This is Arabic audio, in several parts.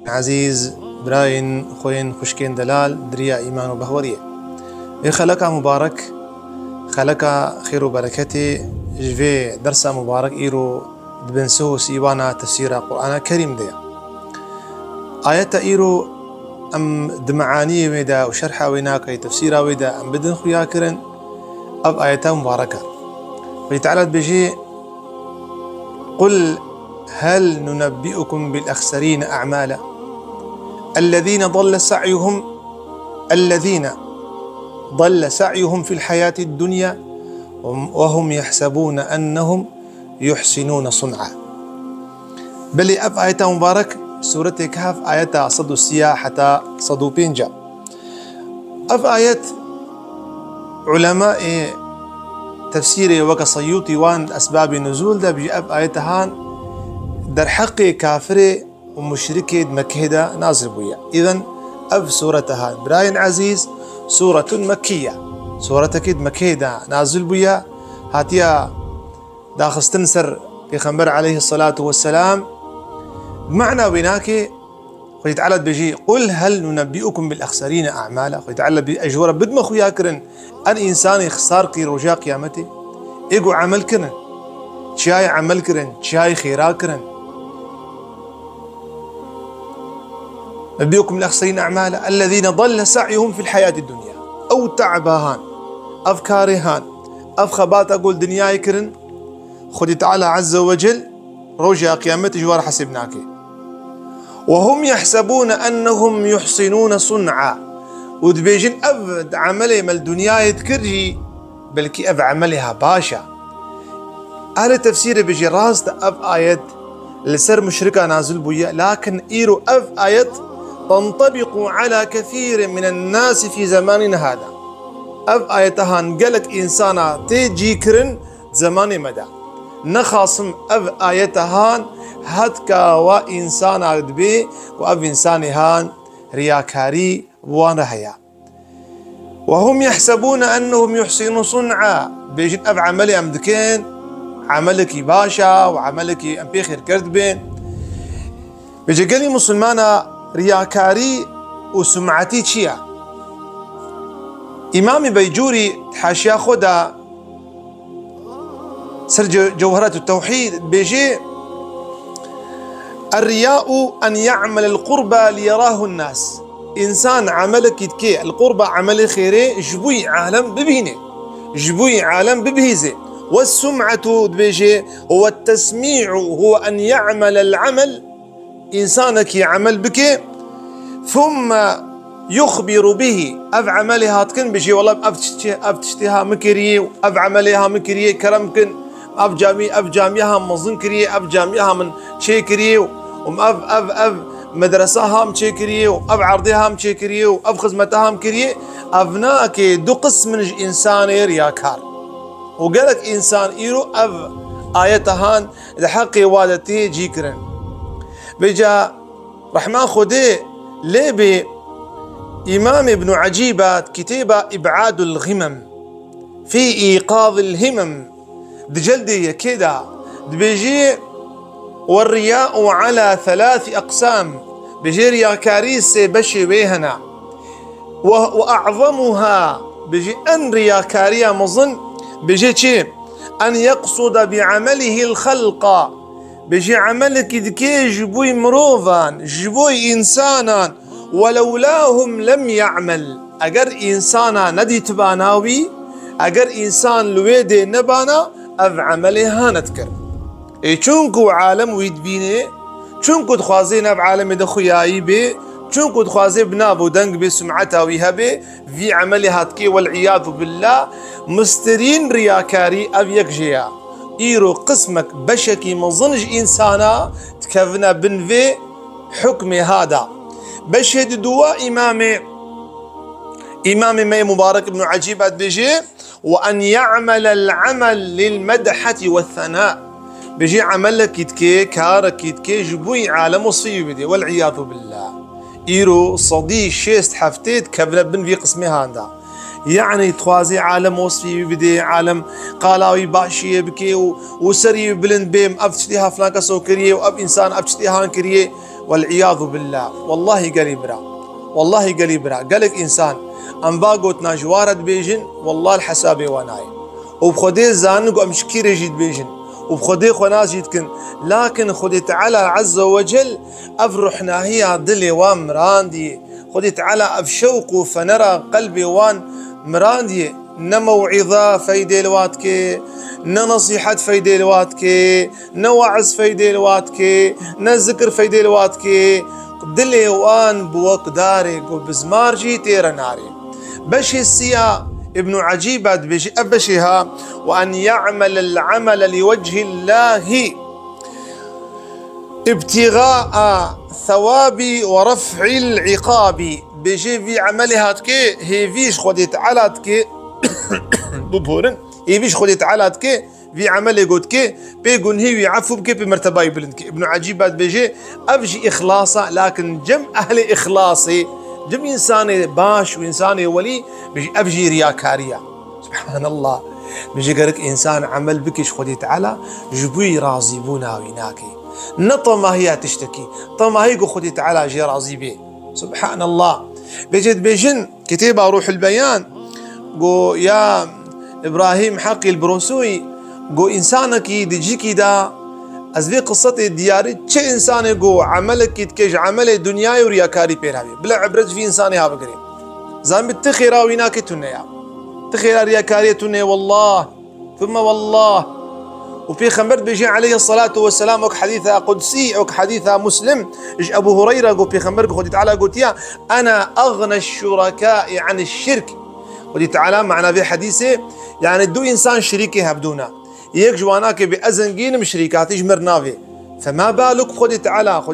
عزيز براين خوين خشكين دلال دريا إيمان وبهورية خلك مبارك خلك خير وبركتي جفي درس مبارك إيرو دبنسو سيوانا تفسير قرآن كريم ديا آيات إيرو أم دمعانية ويدا وشرحة ويناكي تفسيرها ويدا أم بدن خياكرن أب آيات مباركة ويتعالى بجي قل هل ننبئكم بالأخسرين أعمالا الذين ضل سعيهم في الحياة الدنيا وهم يحسبون أنهم يحسنون صنعا. بل أب آيات مبارك سورة كهف آيات صدو السياحة صدو بينجا أب آيات علماء تفسيري وكصيوطي وان أسباب النزول ده بيجي أب آياتهان در حق كافر ومشركة مكة نازل بويا. إذن أب سورتها براين عزيز سورة مكية سورة كيد مكة نازل بويا هاتيا داخل استنسر في خنبر عليه الصلاة والسلام معنى ويناكي ويتعلد بيجي قل هل ننبئكم بالأخسرين أعمالا ويتعلد بأجورة بدم خويا كرن أن إنسان يخسار كي رجاء قيامته إيقو عمل كرن شاي عمل كرن شاي خيرا كرن نبئكم بالأخسرين أعمالا الذين ضل سعيهم في الحياة الدنيا أو تعباهان أفكارهان أفخبات أقول دنياي كرن خذ تعالى عز وجل رجاء قيامته جوار حسبناك وهم يحسبون أنهم يحسنون صنعا ودبيجن أبد عملي من الدنيا يذكرجي بلكي أب عملها باشا. أهل تفسير بيجي راس أب آيات لسر مشركة نازل بويا لكن إيرو أب آيات تنطبق على كثير من الناس في زماننا هذا. أب آياتهان قالك إنسانا تيجي كرن زمان مدى نخاصم أب آياتهان هدكا وإنسانا دبي وأب إنسانهان رياكاري وانهيا وهم يحسبون أنهم يحسنون صنعا بيجن أب عملي أمدكين عملك باشا وعملك أم بخير كردبين بيجي قالي مسلمانا رياكاري وسمعتي تشيا إمام بيجوري حاشيا خدا سر جوهرة التوحيد بيجي الرياء أن يعمل القربى ليراه الناس إنسان عملك يتكي القربى عمل خيري جبوي عالم ببينه جبوي عالم ببهيزه والسمعة بيجي هو التسميع هو أن يعمل العمل إنسانك يعمل بك ثم يخبر به أب عملها تكن بيجي والله أب تشتيها مكريه أب عملها مكريه كرمكن أب جامعها مظن كريه أب جامعها من شيء كريه أب مدرسة هم شيء كريه أب عرضها هم شيء كريه أب خدمتها هم كريه أبناك دو قسم من إنسان رياكار وقالك إنسان إيرو أب آياتهان لحق والدتي جيكرن بيجا رحمن خدي ليبي إمام ابن عجيبة كتابة إبعاد الغمم في إيقاظ الهمم دجلدي كده بيجي والرياء على 3 أقسام بيجي رياكاريس بشي بيهنا وأعظمها بيجي أن رياكاريا مظن بيجي شيء أن يقصد بعمله الخلق بيجي عملك دكي جبوي مروفان جبوي إنسانا ولولاهم لم يعمل أجر إنسانا ندي تباناوي أجر إنسان لويدي نبانا أف عملها نذكر چونكو عالم ويدبيني چونكو تخوازينا بعالم دخوياي بي چونكو تخوازي بنابو دنگ بي سمعتها ويهبي في عملها تكي والعياذ بالله مسترين رياكاري أف يكجيا إيرو قسمك بشكي مظنج إنسانا تكفنا بنفي حكمي هذا بشهد دواء إمام مي مبارك بن عجيبة بيجي وأن يعمل العمل للمدحة والثناء بيجي عملك يتكي كارك يتكي جبوي عالم وصي بدي والعياذ بالله إيرو صدي شيست حفتيت كفنا بنفي قسمي هذا يعني توازي عالم وصفي بدي عالم قالاوي باشيه بكي وسري بلند بيم أفتشتيها فلان كسو كريه وأب إنسان أفتشتيها كريه والعياذ بالله. والله قليبرا، والله قليبرا قالك إنسان أم باقوت ناجوارد بيجن والله الحسابي وناي وبخدي زانق أمشكي رجيد بيجن وبخدي خناز يتكن، لكن خدي تعالى عز وجل أفرحنا هي ضلي وامراندي، خدي تعالى أفشوق فنرى قلبي وان مراندي، نموعظة فايدة الواتكي، نصيحة فايدة الواتكي، نوعظ فايدة الواتكي، نذكر فايدة الواتكي، دلي وان بوق داري بزمار جي تيرا ناري. بشي السيا ابن عجيبة بشيها وأن يعمل العمل لوجه الله ابتغاء ثواب ورفع العقاب. بيجي في عملها تكي هي فيش خدت على تكي ببورن هي فيش خدت على تكي في عمل يقول كي بيقول هي يعفو بكي بمرتبة يبلند كي. ابن عجيبات بيجي أبجي إخلاصا، لكن جم أهل إخلاصي جم إنسان باش وإنسان ولي بيجي أبجي رياكارية. سبحان الله. بيجي قالك إنسان عمل بكيش خدت على جبوي راضي بونا ويناكي نطمة هي تشتكي طمة هي خدت على جي راضي بيه. سبحان الله. بيجد بيجن كتابة روح البيان قو يا إبراهيم حقي البروسوي قو إنسانك يدجيكي دا أزلي قصتي دياري تش إنسان قو عملك يتكيج عمل دنياي ورياكاري بيرهاوي بلا عبرت في إنساني ها بقري زان بتخيرا ويناكي تنيا تخيرا رياكاري تنيا والله ثم والله. وفي خمرت بيجي عليه الصلاة والسلام وك حديثة قدسي وك حديثة مسلم إج أبو هريرة قو في خمرت قو تعالى قلت يا أنا أغنى الشركاء عن الشرك. ودي تعالى معنا في حديثه يعني دو إنسان شريكي هبدونا يك جواناك بأزنجين مشريكات يجمر نافي، فما بالك خدي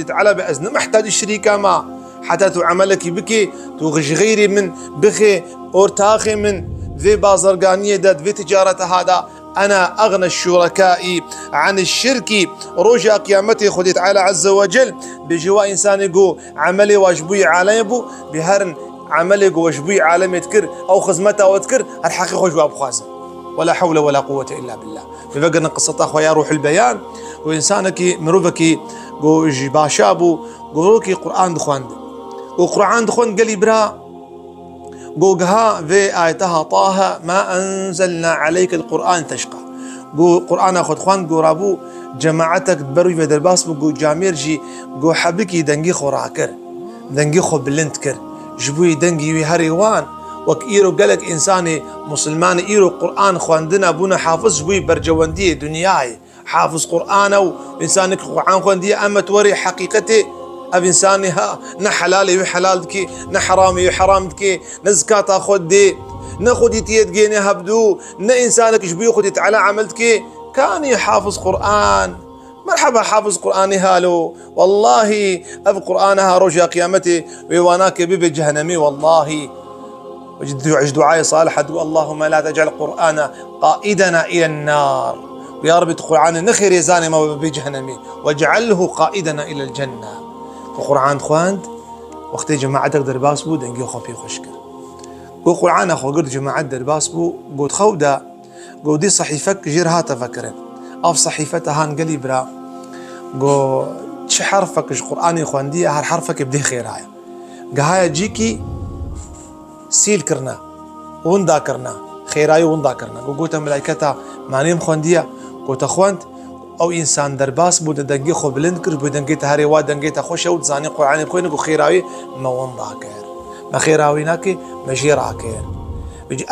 تعالى بأزن محتاج الشريكة ما حتى تعملك بكي توغش غيري من بخي أورتاخي من في بازرقانية داد في تجارة هذا. أنا أغنى الشركاء عن الشرك رجع قيامتي خدي تعالى عز وجل بجوا إنسان يقول عملي واجبوي عالم بهرن عملي واجبوي عالم يتكر أو خزمته وتكر الحقيقة وجبوا أبخازه ولا حول ولا قوة إلا بالله. في فقرنا قصة أخويا روح البيان وإنسانك مروفك قو باشابو قولوكي قرآن دخواند وقرآن دخواند قالي برا قوقها في آيتها طه ما أنزلنا عليك القرآن تشقى قو قرآن أخذ خوان قو رابو جماعتك بروي في درباس قو جامير جي قو حبكي دنجي خو راكر دنجي خو بلنت كر جبوي دنجي ويهريوان وكيرو قالك إنساني مسلمان إيرو قرآن خواندنا بونا حافظ جبوي برجواندية دنياي حافظ قرآن وإنسانك قرآن خواندية أما توري حقيقتي أب إنساني ها نحلالي وحلالك نحرامي وحرامك نزكاة خدي نخدي تيدقيني هبدو إنسانك جبوي خدي تعالى عملتك كان يحافظ قرآن مرحبا حافظ قرآني هالو والله أب قرآنها رجع قيامتي ويواناك بيبي جهنمي والله. وجد دعاء صالح اللهم لا تجعل القرآن قائدنا إلى النار ويا رب القرآن نخير يزاني ما بجهنمي واجعله قائدنا إلى الجنة. القرآن خواند وقت جماعتك درباس بو دنجي خبي خشكر قو قرآن أخو قرد جماعت درباس بو قو تخودا قو دي صحيفك جيرها تفكرن أو صحيفتها هنقلي برا قو تش حرفك القرآن خواندية هر حرفك بدي خيرها قهايا جيكي سيل كرنا وندا كرنا خيراي وندا كرنا قلت ملائكتها مانيم خواندية قلت خوانت او انسان درباس بود دنگي خو بلند كر بود دنگي تهري وا دنگي تخوش او زاني قران خوين قو خيراوي ما وندا كر ما خيراوي ناكي مجيرا كر بيجي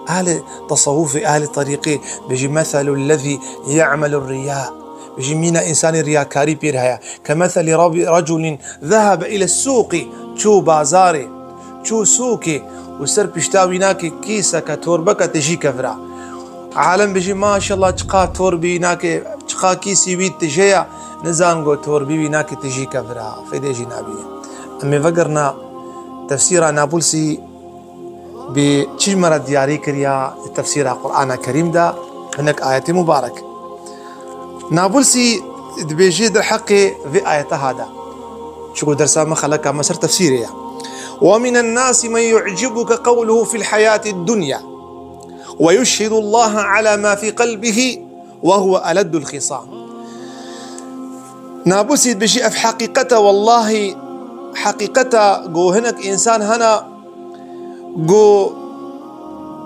اهل تصوف اهل طريقي بيجي مثل الذي يعمل الرياء بيجي مينا انسان رياكاري بيرها كمثل رجل ذهب الى السوق شو بازاري شو سوكي وسر بيشتاوي ناكي كيسك توربك تجي كفرا عالم بيجي ما شاء الله تشقى توربي ناكي تشقى كيسي بيت تجيا نزانغو توربي ناكي تجي كفرا في ديجي نابيه. أمي فقرنا تفسير نابلسي بتشمرة دياري كريا تفسير القرآن الكريم دا هناك آيات مبارك نابلسي بيجي در حقي في آيات هذا شو درسا ما خلق ما صار تفسيريا. ومن الناس من يعجبك قوله في الحياة الدنيا ويشهد الله على ما في قلبه وهو ألد الخصام. نابوسي بشي في حقيقته والله حقيقته جو هنك إنسان هنا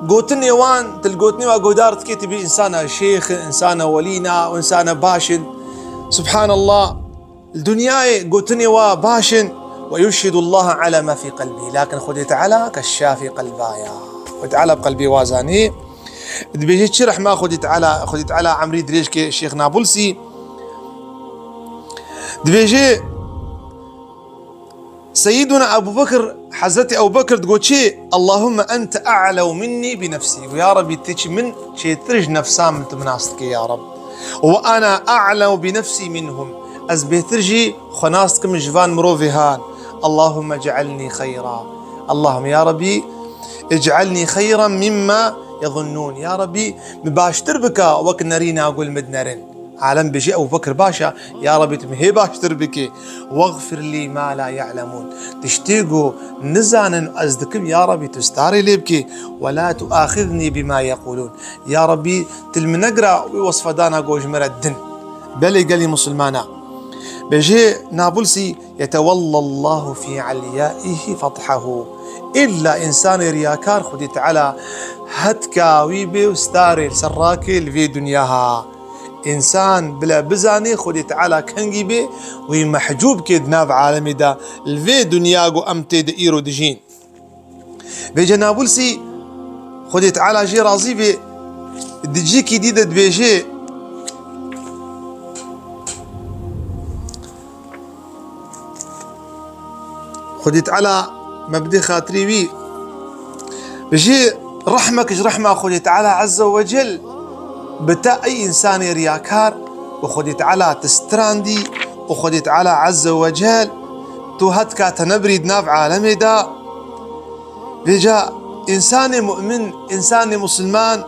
قوتني وان تلقوتني وقودارت كي تبي إنسان شيخ إنسان ولينا وإنسان باشن سبحان الله الدنيا قوتني وباشن ويشهد الله على ما في قلبي لكن خذي تعالى كالشافي قلبايا وتعالى بقلبي وازاني بيجي تشرح ما خذي تعالى عمري دريش كي الشيخ نابلسي بيجي سيدنا أبو بكر حزتي أبو بكر تقول شيء اللهم أنت أعلو مني بنفسي ويا ربي تيجي من شيء ترج نفسام من تمناستك يا رب وأنا أعلو بنفسي منهم أزبي ترجي خناستك من جفان مروفيهان اللهم اجعلني خيرا اللهم يا ربي اجعلني خيرا مما يظنون يا ربي مباشتر بك وقت نرينا أقول مدنرن عالم بيجي أبو بكر باشا يا ربي تمهي باشتر بك واغفر لي ما لا يعلمون تشتيقوا نزانا أزدكم يا ربي تستاري ليبكي ولا تؤاخذني بما يقولون يا ربي تلمنقرأ وصف دانا قوج مردن بلي قالي مسلمانا بيجي نابلسي يتولى الله في عليائه فضحه إلا إنسان رياكار خدي تعالى هتكا ويبي وستاري سراكي الفي دنياها إنسان بلا بزاني خدي تعالى كنجي بي وهي محجوب كيد ناف عالمي دا الفي دنياغو أمتي دئيرو دجين بيجي نابلسي خدي تعالى جي رازي بي دجيكي ديدت بيجي خدي تعالى مبدي خاطري بي بيجي رحمك رحمة خدي تعالى عز وجل بتا أي إنسان رياكار وخدي تعالى تستراندي وخدي تعالى عز وجل توهتك تنبريد ناف عالمي دا بيجا إنسان مؤمن إنسان مسلمان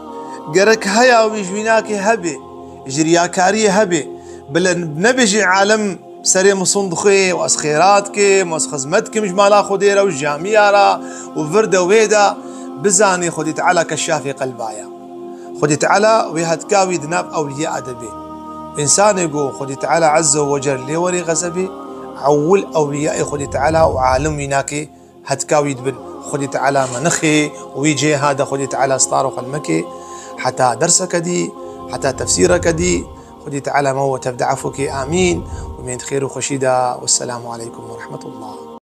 قرك هيا ويجويناك هبي جرياكاري هبي بل نبيجي عالم سري مصندخي واسخيراتك واسخزمتك مش مالا خديرة وجاميارة وفردة ويدا بزاني خدي تعالى كشافي قلبايا خدي تعالى ويهتكاوي دناب أولياء أدبي إنسان يقول خدي تعالى عز وجل لي وري غزبي عول أولياء خدي تعالى وعالم ويناكي هتكاوي دبن خدي تعالى منخي ويجي هذا خدي تعالى ستار وخلمكي حتى درسك دي حتى تفسيرك دي خدي تعالى موت تبدع عفوك آمين ومن خير وخشيدا والسلام عليكم ورحمة الله.